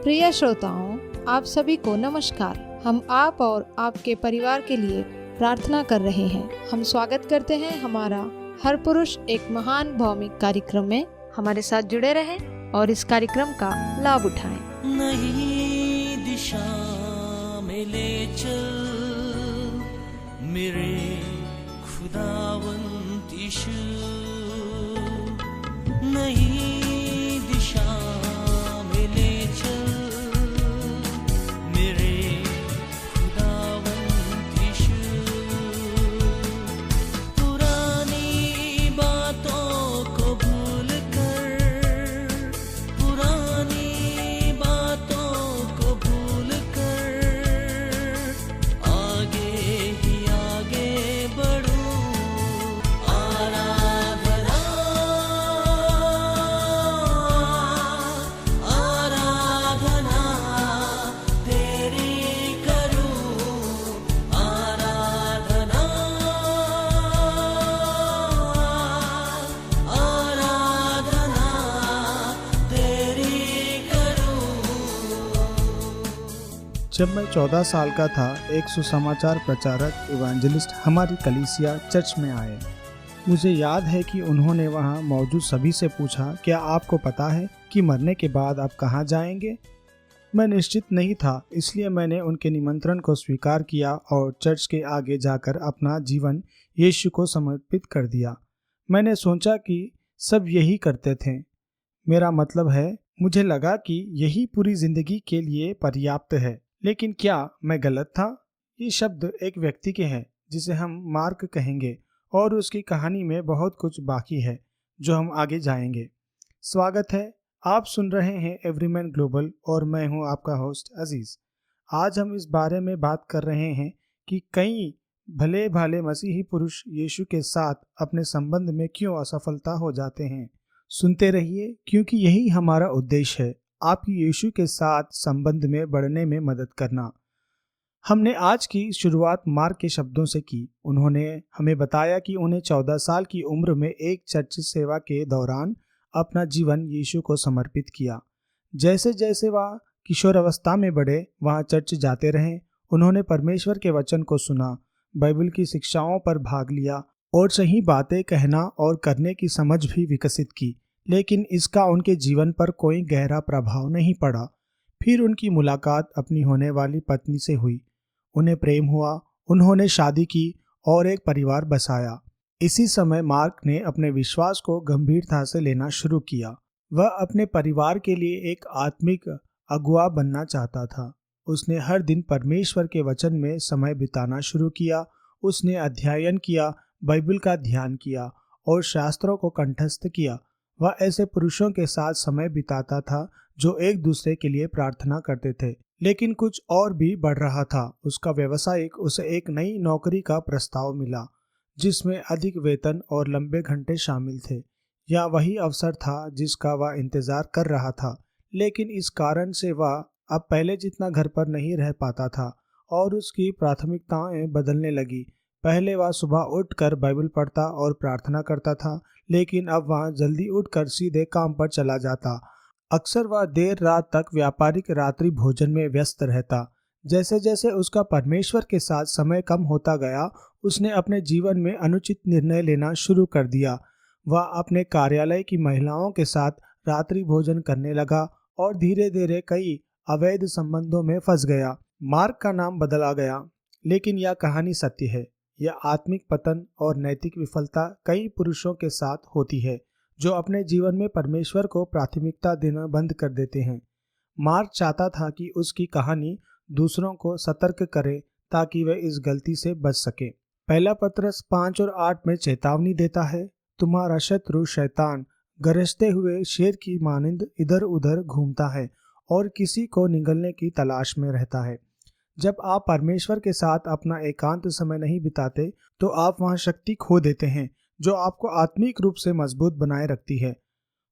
प्रिय श्रोताओं, आप सभी को नमस्कार। हम आप और आपके परिवार के लिए प्रार्थना कर रहे हैं। हम स्वागत करते हैं हमारा हर पुरुष एक महान भौमिक कार्यक्रम में। हमारे साथ जुड़े रहें और इस कार्यक्रम का लाभ उठाएं। नई दिशा में ले चल मेरे खुदावंद यीशु, नई दिशा में ले चल मेरे खुदावंद यीशु। पुरानी बातों को भूल कर, पुरानी बातों को भूल कर आगे ही आगे बढ़ूं। आराधना आराधना तेरी करूं, आराधना आराधना तेरी करूं। जब मैं 14 साल का था, एक सुसमाचार प्रचारक इवेंजलिस्ट हमारी कलीसिया चर्च में आए। मुझे याद है कि उन्होंने वहां मौजूद सभी से पूछा, क्या आपको पता है कि मरने के बाद आप कहां जाएंगे? मैं निश्चित नहीं था, इसलिए मैंने उनके निमंत्रण को स्वीकार किया और चर्च के आगे जाकर अपना जीवन यीशु को समर्पित कर दिया। मैंने सोचा कि सब यही करते थे। मेरा मतलब है, मुझे लगा कि यही पूरी जिंदगी के लिए पर्याप्त है। लेकिन क्या मैं गलत था? ये शब्द एक व्यक्ति के हैं जिसे हम मार्क कहेंगे, और उसकी कहानी में बहुत कुछ बाकी है जो हम आगे जाएंगे। स्वागत है, आप सुन रहे हैं एवरीमैन ग्लोबल और मैं हूं आपका होस्ट अजीज। आज हम इस बारे में बात कर रहे हैं कि कई भले भाले मसीही पुरुष यीशु के साथ अपने संबंध में क्यों असफलता हो जाते हैं। सुनते रहिए, क्योंकि यही हमारा उद्देश्य है, आपकी यीशु के साथ संबंध में बढ़ने में मदद करना। हमने आज की शुरुआत मार्क के शब्दों से की। उन्होंने हमें बताया कि उन्हें 14 साल की उम्र में एक चर्च सेवा के दौरान अपना जीवन यीशु को समर्पित किया। जैसे जैसे वह किशोर अवस्था में बढ़े, वहाँ चर्च जाते रहे। उन्होंने परमेश्वर के वचन को सुना, बाइबल की शिक्षाओं पर भाग लिया और सही बातें कहना और करने की समझ भी विकसित की। लेकिन इसका उनके जीवन पर कोई गहरा प्रभाव नहीं पड़ा। फिर उनकी मुलाकात अपनी होने वाली पत्नी से हुई। उन्हें प्रेम हुआ, उन्होंने शादी की और एक परिवार बसाया। इसी समय मार्क ने अपने विश्वास को गंभीरता से लेना शुरू किया। वह अपने परिवार के लिए एक आत्मिक अगुआ बनना चाहता था। उसने हर दिन परमेश्वर के वचन में समय बिताना शुरू किया। उसने अध्ययन किया, बाइबल का ध्यान किया और शास्त्रों को कंठस्थ किया। वह ऐसे पुरुषों के साथ समय बिताता था जो एक दूसरे के लिए प्रार्थना करते थे। लेकिन कुछ और भी बढ़ रहा था। उसका व्यवसायिक उसे एक नई नौकरी का प्रस्ताव मिला जिसमें अधिक वेतन और लंबे घंटे शामिल थे। यह वही अवसर था जिसका वह इंतजार कर रहा था। लेकिन इस कारण से वह अब पहले जितना घर पर नहीं रह पाता था और उसकी प्राथमिकताएं बदलने लगी। पहले वह सुबह उठकर बाइबल पढ़ता और प्रार्थना करता था, लेकिन अब वह जल्दी उठकर सीधे काम पर चला जाता। अक्सर वह देर रात तक व्यापारिक रात्रि भोजन में व्यस्त रहता। जैसे जैसे उसका परमेश्वर के साथ समय कम होता गया, उसने अपने जीवन में अनुचित निर्णय लेना शुरू कर दिया। वह अपने कार्यालय की महिलाओं के साथ रात्रि भोजन करने लगा और धीरे धीरे कई अवैध संबंधों में फंस गया। मार्क का नाम बदला गया, लेकिन यह कहानी सत्य है। यह आत्मिक पतन और नैतिक विफलता कई पुरुषों के साथ होती है जो अपने जीवन में परमेश्वर को प्राथमिकता देना बंद कर देते हैं। मार्क चाहता था कि उसकी कहानी दूसरों को सतर्क करे ताकि वे इस गलती से बच सके। पहला पत्रस 5 और 8 में चेतावनी देता है, तुम्हारा शत्रु शैतान गरजते हुए शेर की मानिंद इधर उधर घूमता है और किसी को निगलने की तलाश में रहता है। जब आप परमेश्वर के साथ अपना एकांत समय नहीं बिताते तो आप वहां शक्ति खो देते हैं जो आपको आत्मिक रूप से मजबूत बनाए रखती है।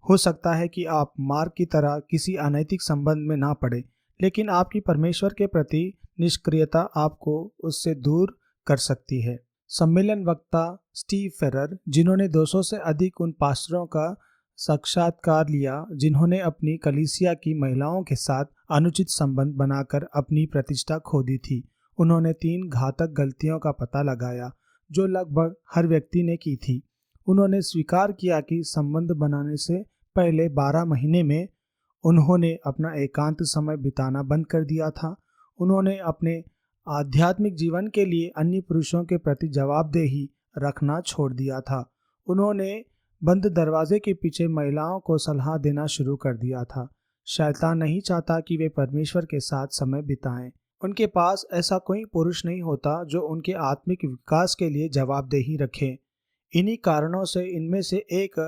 हो सकता है कि आप मार्क की तरह किसी अनैतिक संबंध में ना पड़े, लेकिन आपकी परमेश्वर के प्रति निष्क्रियता आपको उससे दूर कर सकती है। सम्मेलन वक्ता स्टीव फेरर, जिन्होंने 200 से अधिक उन पास्टरों का साक्षात्कार लिया जिन्होंने अपनी कलीसिया की महिलाओं के साथ अनुचित संबंध बनाकर अपनी प्रतिष्ठा खो दी थी। उन्होंने 3 घातक गलतियों का पता लगाया जो लगभग हर व्यक्ति ने की थी। उन्होंने स्वीकार किया कि संबंध बनाने से पहले 12 महीने में उन्होंने अपना एकांत समय बिताना बंद कर दिया था। उन्होंने अपने आध्यात्मिक जीवन के लिए अन्य पुरुषों के प्रति जवाबदेही रखना छोड़ दिया था। उन्होंने बंद दरवाजे के पीछे महिलाओं को सलाह देना शुरू कर दिया था। शैतान नहीं चाहता कि वे परमेश्वर के साथ समय बिताएं। उनके पास ऐसा कोई पुरुष नहीं होता जो उनके आत्मिक विकास के लिए जवाबदेही रखे। इन्हीं कारणों से इनमें से एक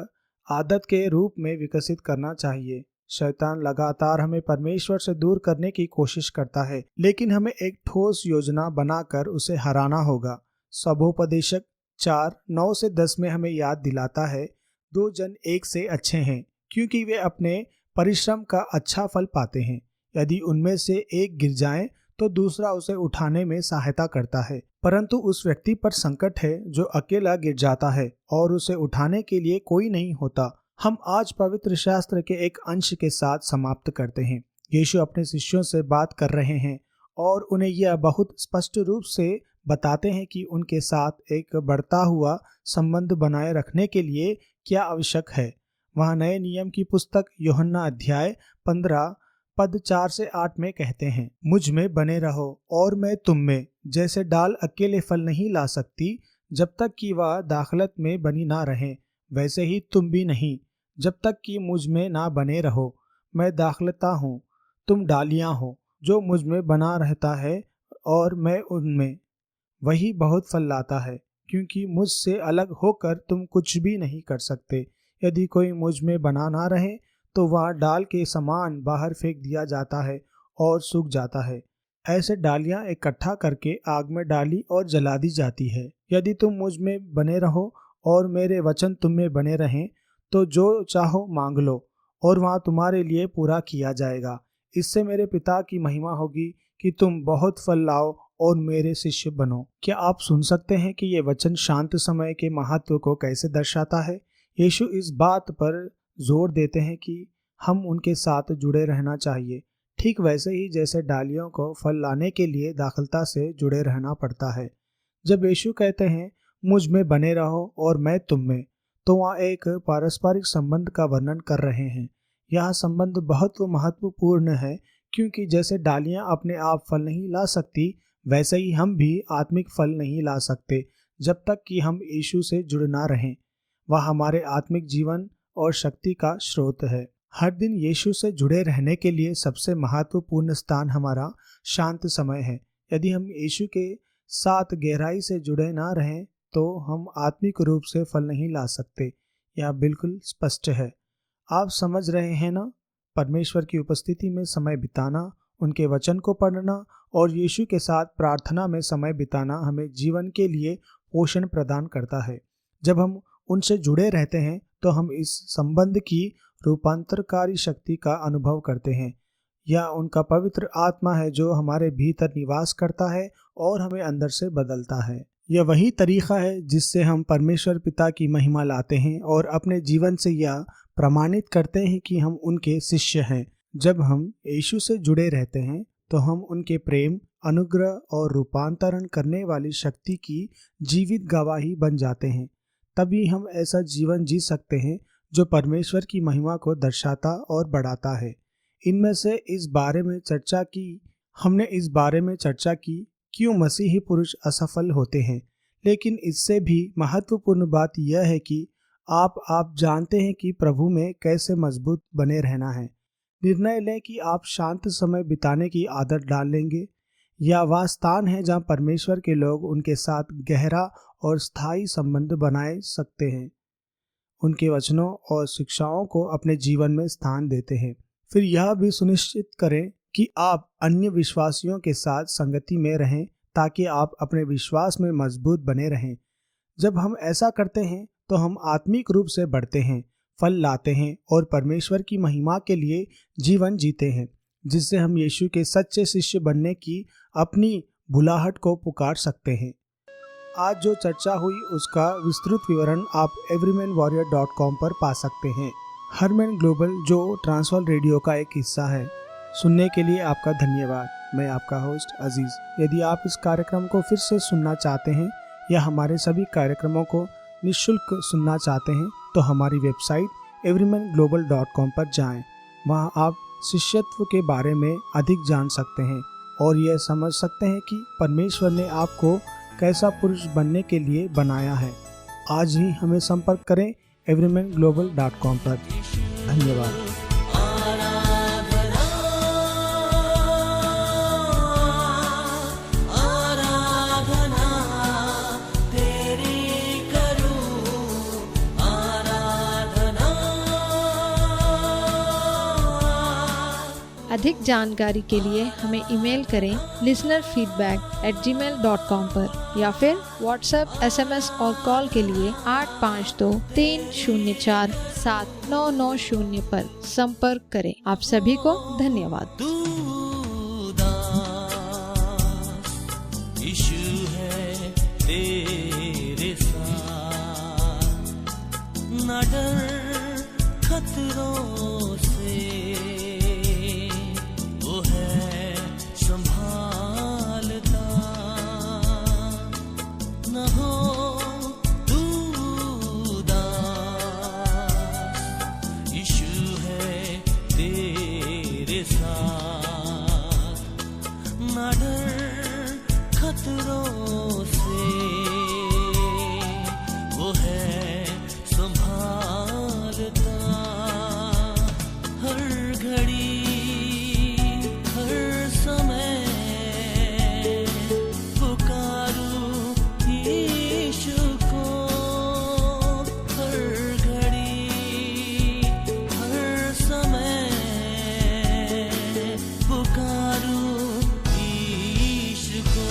आदत के रूप में विकसित करना चाहिए। शैतान लगातार हमें परमेश्वर से दूर करने की कोशिश करता है, लेकिन हमें एक ठोस योजना बनाकर उसे हराना होगा। सबोपदेशक 4:9-10 में हमें याद दिलाता है, 2 जन एक से अच्छे हैं क्योंकि वे अपने परिश्रम का अच्छा फल पाते हैं। यदि उनमें से एक गिर जाए तो दूसरा उसे उठाने में सहायता करता है, परंतु उस व्यक्ति पर संकट है जो अकेला गिर जाता है और उसे उठाने के लिए कोई नहीं होता। हम आज पवित्र शास्त्र के एक अंश के साथ समाप्त करते हैं। यीशु अपने शिष्यों से बात कर रहे हैं और उन्हें यह बहुत स्पष्ट रूप से बताते हैं कि उनके साथ एक बढ़ता हुआ संबंध बनाए रखने के लिए क्या आवश्यक है। वह नए नियम की पुस्तक यूहन्ना अध्याय 15 पद 4-8 में कहते हैं, मुझ में बने रहो और मैं तुम में। जैसे डाल अकेले फल नहीं ला सकती जब तक कि वह दाखलत में बनी ना रहे, वैसे ही तुम भी नहीं जब तक कि मुझ में ना बने रहो। मैं दाखलता हूँ, तुम डालियाँ हो। जो मुझ में बना रहता है और मैं उनमें, वही बहुत फल लाता है, क्योंकि मुझसे अलग होकर तुम कुछ भी नहीं कर सकते। यदि कोई मुझ में बना ना रहे तो वह डाल के समान बाहर फेंक दिया जाता है और सूख जाता है। ऐसे डालियां इकट्ठा करके आग में डाली और जला दी जाती है। यदि तुम मुझ में बने रहो और मेरे वचन तुम में बने रहें तो जो चाहो मांग लो और वहाँ तुम्हारे लिए पूरा किया जाएगा। इससे मेरे पिता की महिमा होगी कि तुम बहुत फल लाओ और मेरे शिष्य बनो। क्या आप सुन सकते हैं कि ये वचन शांत समय के महत्व को कैसे दर्शाता है? यीशु इस बात पर जोर देते हैं कि हम उनके साथ जुड़े रहना चाहिए, ठीक वैसे ही जैसे डालियों को फल लाने के लिए दाखलता से जुड़े रहना पड़ता है। जब यीशु कहते हैं मुझ में बने रहो और मैं तुम में, तो वहाँ एक पारस्परिक संबंध का वर्णन कर रहे हैं। यह संबंध बहुत महत्वपूर्ण है, क्योंकि जैसे डालियाँ अपने आप फल नहीं ला सकती, वैसे ही हम भी आत्मिक फल नहीं ला सकते जब तक कि हम यीशु से जुड़ ना रहें। वह हमारे आत्मिक जीवन और शक्ति का स्रोत है। हर दिन यीशु से जुड़े रहने के लिए सबसे महत्वपूर्ण स्थान हमारा शांत समय है। यदि हम यीशु के साथ गहराई से जुड़े ना रहें तो हम आत्मिक रूप से फल नहीं ला सकते। यह बिल्कुल स्पष्ट है। आप समझ रहे हैं ना? परमेश्वर की उपस्थिति में समय बिताना, उनके वचन को पढ़ना और यीशु के साथ प्रार्थना में समय बिताना हमें जीवन के लिए पोषण प्रदान करता है। जब हम उनसे जुड़े रहते हैं तो हम इस संबंध की रूपांतरकारी शक्ति का अनुभव करते हैं। यह उनका पवित्र आत्मा है जो हमारे भीतर निवास करता है और हमें अंदर से बदलता है। यह वही तरीका है जिससे हम परमेश्वर पिता की महिमा लाते हैं और अपने जीवन से यह प्रमाणित करते हैं कि हम उनके शिष्य हैं। जब हम यीशु से जुड़े रहते हैं तो हम उनके प्रेम, अनुग्रह और रूपांतरण करने वाली शक्ति की जीवित गवाही बन जाते हैं। तभी हम ऐसा जीवन जी सकते हैं जो परमेश्वर की महिमा को दर्शाता और बढ़ाता है। हमने इस बारे में चर्चा की क्यों मसीही पुरुष असफल होते हैं, लेकिन इससे भी महत्वपूर्ण बात यह है कि आप जानते हैं कि प्रभु में कैसे मजबूत बने रहना है। निर्णय लें कि आप शांत समय बिताने की आदत डाल लेंगे। यह वह स्थान है जहाँ परमेश्वर के लोग उनके साथ गहरा और स्थायी संबंध बनाए सकते हैं, उनके वचनों और शिक्षाओं को अपने जीवन में स्थान देते हैं। फिर यह भी सुनिश्चित करें कि आप अन्य विश्वासियों के साथ संगति में रहें ताकि आप अपने विश्वास में मजबूत बने रहें। जब हम ऐसा करते हैं तो हम आत्मिक रूप से बढ़ते हैं, फल लाते हैं और परमेश्वर की महिमा के लिए जीवन जीते हैं, जिससे हम यीशु के सच्चे शिष्य बनने की अपनी बुलाहट को पुकार सकते हैं। आज जो चर्चा हुई उसका विस्तृत विवरण आप everymanwarrior.com पर पा सकते हैं। हरमैन ग्लोबल, जो ट्रांसवर्ल्ड रेडियो का एक हिस्सा है, सुनने के लिए आपका धन्यवाद। मैं आपका होस्ट अजीज। यदि आप इस कार्यक्रम को फिर से सुनना चाहते हैं या हमारे सभी कार्यक्रमों को निःशुल्क सुनना चाहते हैं तो हमारी वेबसाइट everymanglobal.com पर जाएं। वहां आप शिष्यत्व के बारे में अधिक जान सकते हैं और यह समझ सकते हैं कि परमेश्वर ने आपको कैसा पुरुष बनने के लिए बनाया है। आज ही हमें संपर्क करें everymanglobal.com पर। धन्यवाद। अधिक जानकारी के लिए हमें ईमेल करें listenerfeedback@gmail.com पर या फिर व्हाट्सएप, SMS और कॉल के लिए 8523047990 पर संपर्क करें। आप सभी को धन्यवाद। यीशु है तेरे साथ, न डर खतरों से, वो है संभालता, न हो तू उदास। यीशु है तेरे साथ, न डर खतरों से, वो है संभालता। हर घड़ी हर समय पुकारूं यीशु को, हर घड़ी हर समय पुकारूं यीशु को।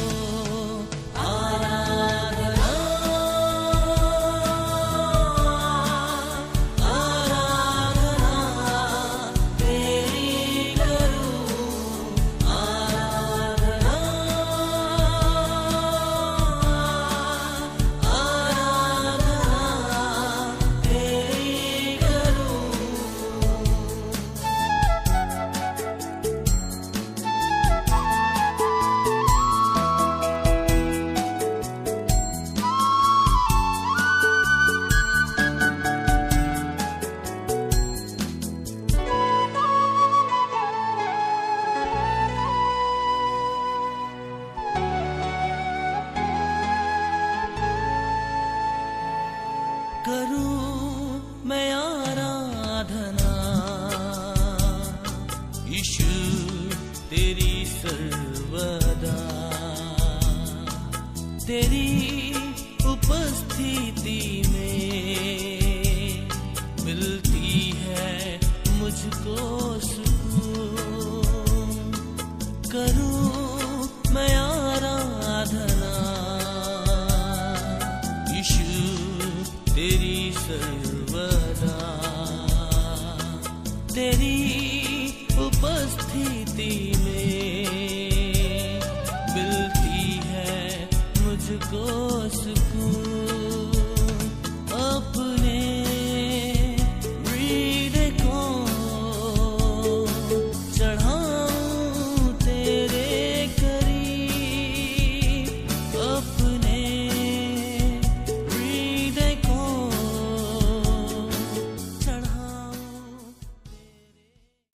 करूं मैं आराधना यीशु तेरी सर्वदा, तेरी उपस्थिति में मिलती है मुझको सुकून। करूं मैं आराधना यीशु तेरी सर्वदा, तेरी उपस्थिति में मिलती है मुझको सुकून।